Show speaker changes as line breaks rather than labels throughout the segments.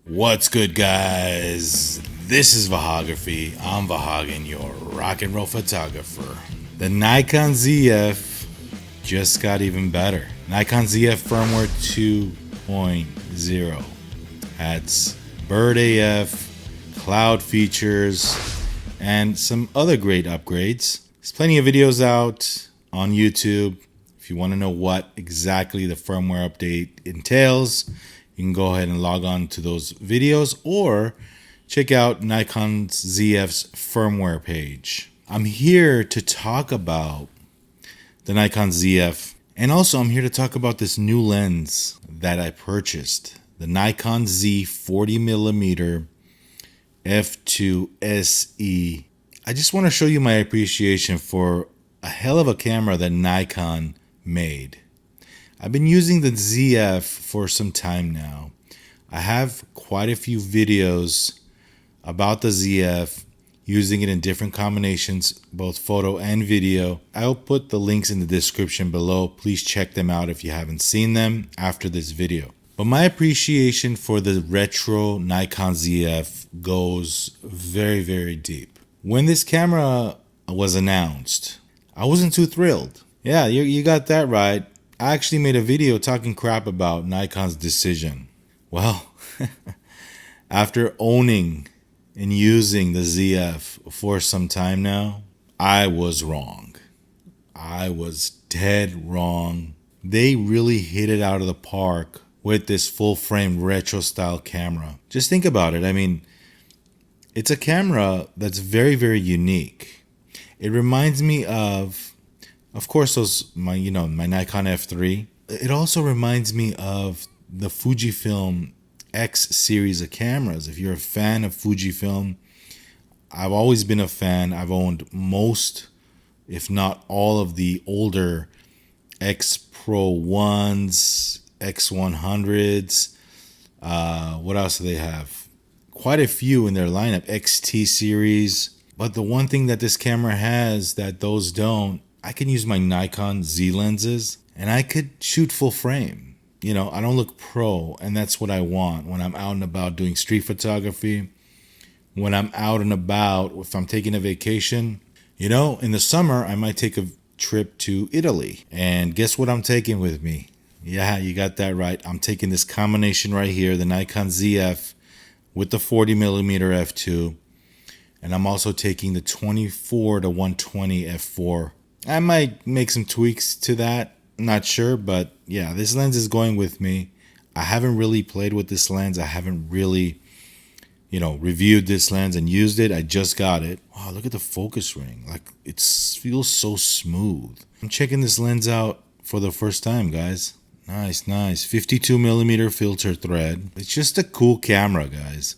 What's good, guys? This is Vahagraphy. I'm Vahagan, your rock and roll photographer. The Nikon ZF just got even better. Nikon ZF Firmware 2.0 has Bird AF, cloud features, and some other great upgrades. There's plenty of videos out on YouTube. If you want to know what exactly the firmware update entails, you can go ahead and log on to those videos or check out Nikon ZF's firmware page. I'm here to talk about the Nikon ZF, and also I'm here to talk about this new lens that I purchased, the Nikon Z 40mm f2 SE. I just want to show you my appreciation for a hell of a camera that Nikon made. I've been using the ZF for some time now. I have quite a few videos about the ZF, using it in different combinations, both photo and video. I'll put the links in the description below. Please check them out if you haven't seen them after this video. But my appreciation for the retro Nikon ZF goes very, very deep. When this camera was announced, I wasn't too thrilled. Yeah, you got that right. I actually made a video talking crap about Nikon's decision. Well, after owning and using the ZF for some time now, I was wrong. I was dead wrong. They really hit it out of the park with this full frame retro style camera. Just think about it. I mean, it's a camera that's very, very unique. It reminds me of course, my Nikon F3. It also reminds me of the Fujifilm X series of cameras. If you're a fan of Fujifilm, I've always been a fan. I've owned most, if not all, of the older X Pro 1s, X100s. What else do they have? Quite a few in their lineup, XT series. But the one thing that this camera has that those don't, I can use my Nikon Z lenses and I could shoot full frame. I don't look pro, and that's what I want when I'm out and about doing street photography. When I'm out and about, if I'm taking a vacation, in the summer, I might take a trip to Italy. And guess what I'm taking with me? Yeah, you got that right. I'm taking this combination right here, the Nikon ZF with the 40mm f2. And I'm also taking the 24 to 120 f4. I might make some tweaks to that. I'm not sure, but yeah, this lens is going with me. I haven't really played with this lens. I haven't really, reviewed this lens and used it. I just got it. Wow, look at the focus ring. Like, it feels so smooth. I'm checking this lens out for the first time, guys. Nice. 52mm filter thread. It's just a cool camera, guys.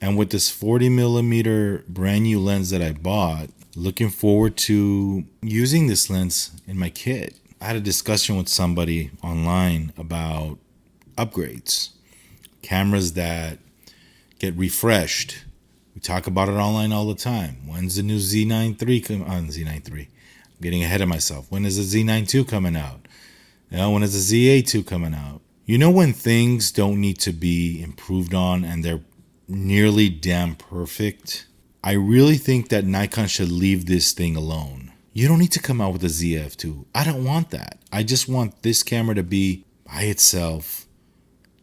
And with this 40mm brand new lens that I bought, looking forward to using this lens in my kit. I had a discussion with somebody online about upgrades, cameras that get refreshed. We talk about it online all the time. When's the new Z9 III come on? Z9 III. I'm getting ahead of myself. When is the Z9 II coming out? When is the ZA2 coming out? When things don't need to be improved on and they're nearly damn perfect, I really think that Nikon should leave this thing alone. You don't need to come out with a ZF2. I don't want that. I just want this camera to be by itself,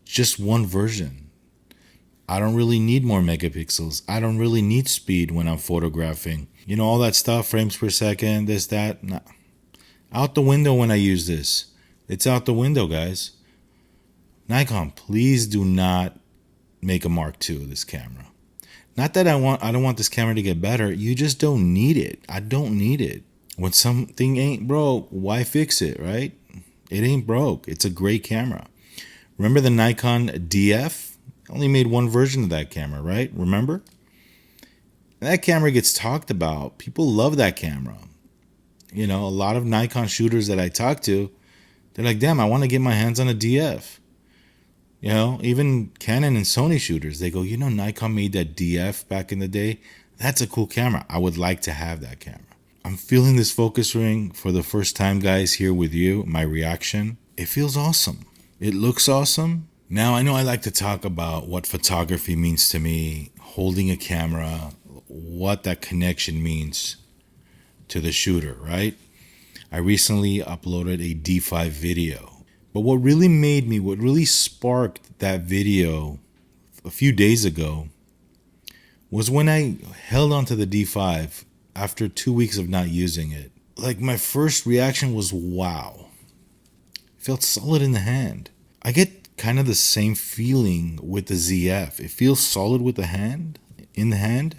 just one version. I don't really need more megapixels. I don't really need speed when I'm photographing. All that stuff, frames per second, this, that. Nah. Out the window when I use this. It's out the window, guys. Nikon, please do not make a Mark II of this camera. Not that I don't want this camera to get better. You just don't need it. I don't need it. When something ain't broke, why fix it, right? It ain't broke. It's a great camera. Remember the Nikon DF? I only made one version of that camera, right? Remember? That camera gets talked about. People love that camera. A lot of Nikon shooters that I talk to, they're like, damn, I want to get my hands on a DF. Even Canon and Sony shooters, they go, Nikon made that DF back in the day. That's a cool camera. I would like to have that camera. I'm feeling this focus ring for the first time, guys, here with you. My reaction, it feels awesome. It looks awesome. Now, I know I like to talk about what photography means to me, holding a camera, what that connection means to the shooter, right? I recently uploaded a D5 video. But what really sparked that video a few days ago was when I held onto the D5 after 2 weeks of not using it. Like, my first reaction was wow. It felt solid in the hand. I get kind of the same feeling with the ZF. It feels solid with the hand, in the hand.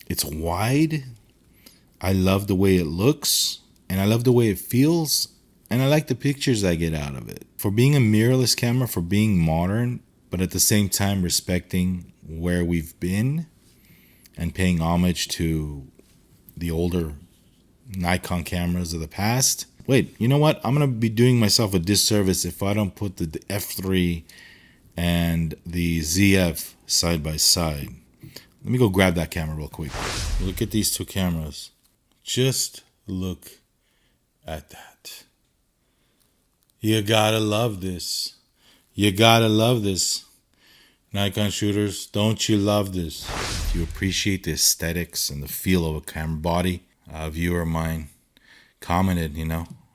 It's wide. I love the way it looks, and I love the way it feels, and I like the pictures I get out of it. For being a mirrorless camera, for being modern, but at the same time respecting where we've been and paying homage to the older Nikon cameras of the past. Wait, you know what? I'm going to be doing myself a disservice if I don't put the F3 and the ZF side by side. Let me go grab that camera real quick. Look at these two cameras. Just look at that. You gotta love this. You gotta love this. Nikon shooters, don't you love this? If you appreciate the aesthetics and the feel of a camera body, a viewer of mine commented,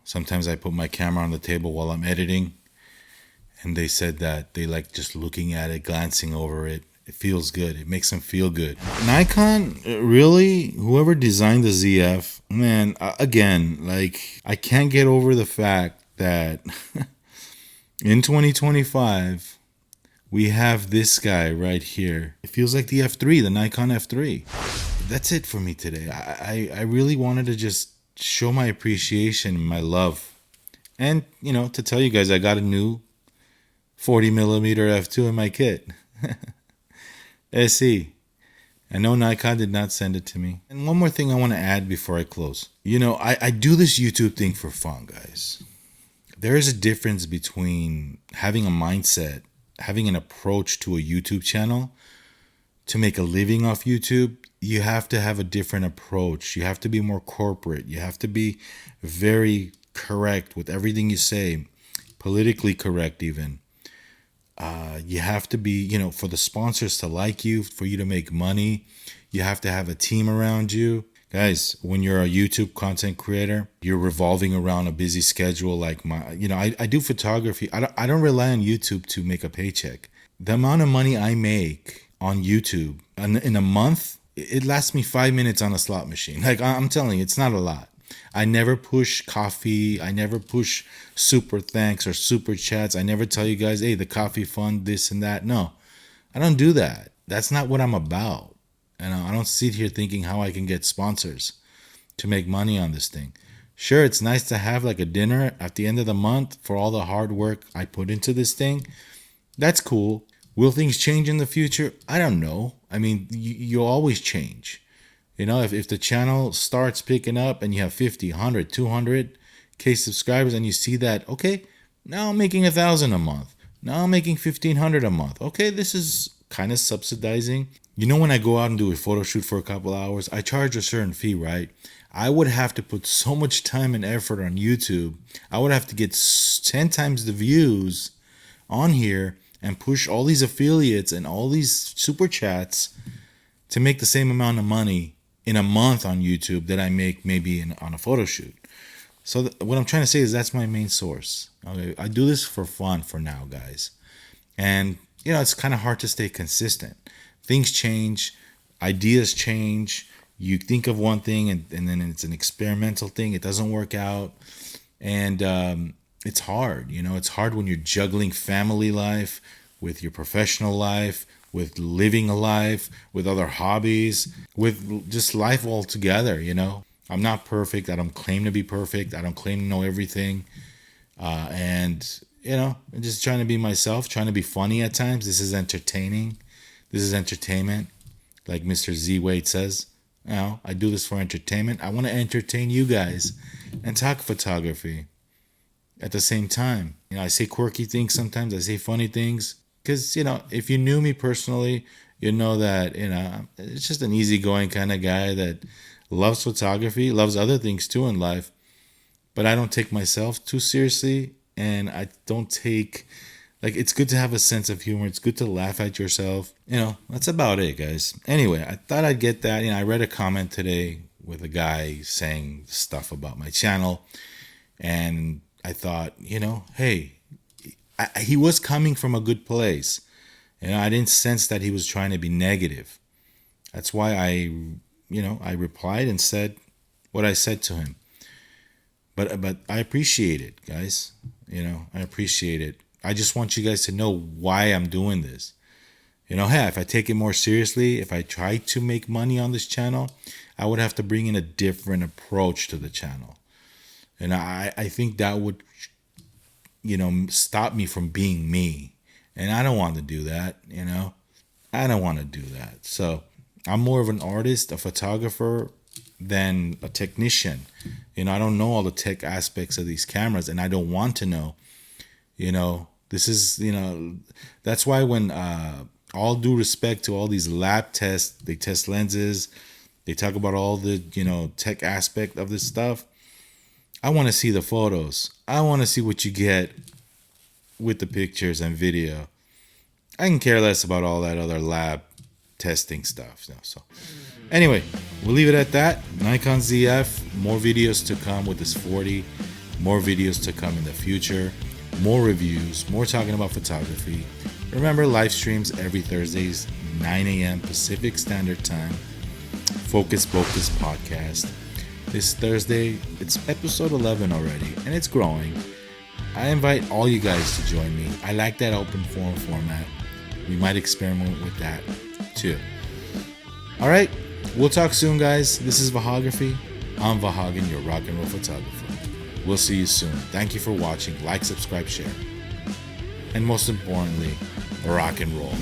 sometimes I put my camera on the table while I'm editing, and they said that they like just looking at it, glancing over it. It feels good. It makes them feel good. Nikon, really, whoever designed the ZF, man, again, like, I can't get over the fact that in 2025, we have this guy right here. It feels like the F3, the Nikon F3. That's it for me today. I really wanted to just show my appreciation, my love. And, to tell you guys, I got a new 40mm f2 in my kit. SE. I know Nikon did not send it to me. And one more thing I want to add before I close. I do this YouTube thing for fun, guys. There is a difference between having a mindset, having an approach to a YouTube channel. To make a living off YouTube, you have to have a different approach. You have to be more corporate. You have to be very correct with everything you say, politically correct even. You have to be, for the sponsors to like you, for you to make money. You have to have a team around you. Guys, when you're a YouTube content creator, you're revolving around a busy schedule like I do photography. I don't rely on YouTube to make a paycheck. The amount of money I make on YouTube in a month, it lasts me 5 minutes on a slot machine. Like, I'm telling you, it's not a lot. I never push coffee. I never push super thanks or super chats. I never tell you guys, hey, the coffee fund, this and that. No, I don't do that. That's not what I'm about. And I don't sit here thinking how I can get sponsors to make money on this thing. Sure, it's nice to have like a dinner at the end of the month for all the hard work I put into this thing. That's cool. Will things change in the future? I don't know. I mean, you always change. If the channel starts picking up and you have 50, 100, 200K subscribers and you see that, okay, now I'm making 1,000 a month. Now I'm making 1,500 a month. Okay, this is kind of subsidizing. When I go out and do a photo shoot for a couple hours, I charge a certain fee, right? I would have to put so much time and effort on YouTube. I would have to get 10 times the views on here and push all these affiliates and all these super chats to make the same amount of money in a month on YouTube that I make maybe on a photo shoot. So what I'm trying to say is that's my main source. Okay, I do this for fun for now, guys. And, it's kind of hard to stay consistent. Things change, ideas change. You think of one thing and then it's an experimental thing. It doesn't work out. And it's hard. It's hard when you're juggling family life with your professional life, with living a life, with other hobbies, with just life altogether, I'm not perfect. I don't claim to be perfect. I don't claim to know everything. And I'm just trying to be myself, trying to be funny at times. This is entertaining. This is entertainment. Like Mr. Z Wade says, I do this for entertainment. I want to entertain you guys and talk photography at the same time. I say quirky things sometimes. I say funny things. Because, if you knew me personally, you know that, it's just an easygoing kind of guy that loves photography, loves other things too in life. But I don't take myself too seriously, and I don't take Like, it's good to have a sense of humor. It's good to laugh at yourself. That's about it, guys. Anyway, I thought I'd get that. I read a comment today with a guy saying stuff about my channel. And I thought, hey, he was coming from a good place. I didn't sense that he was trying to be negative. That's why I replied and said what I said to him. But I appreciate it, guys. I appreciate it. I just want you guys to know why I'm doing this. Hey, if I take it more seriously, if I try to make money on this channel, I would have to bring in a different approach to the channel. And I think that would, stop me from being me. And I don't want to do that, I don't want to do that. So I'm more of an artist, a photographer, than a technician. I don't know all the tech aspects of these cameras, and I don't want to know. This is, that's why when, all due respect to all these lab tests, they test lenses, they talk about all the, tech aspect of this stuff. I want to see the photos. I want to see what you get with the pictures and video. I can care less about all that other lab testing stuff. So anyway, we'll leave it at that. Nikon ZF, more videos to come with this 40, more videos to come in the future, more reviews, more talking about photography. Remember, live streams every Thursdays, 9 a.m. Pacific Standard Time. Focus Podcast. This Thursday, it's episode 11 already, and it's growing. I invite all you guys to join me. I like that open forum format. We might experiment with that too. All right, we'll talk soon, guys. This is Vahagraphy. I'm Vahagan, your rock and roll photographer. We'll see you soon. Thank you for watching. Like, subscribe, share. And most importantly, rock and roll.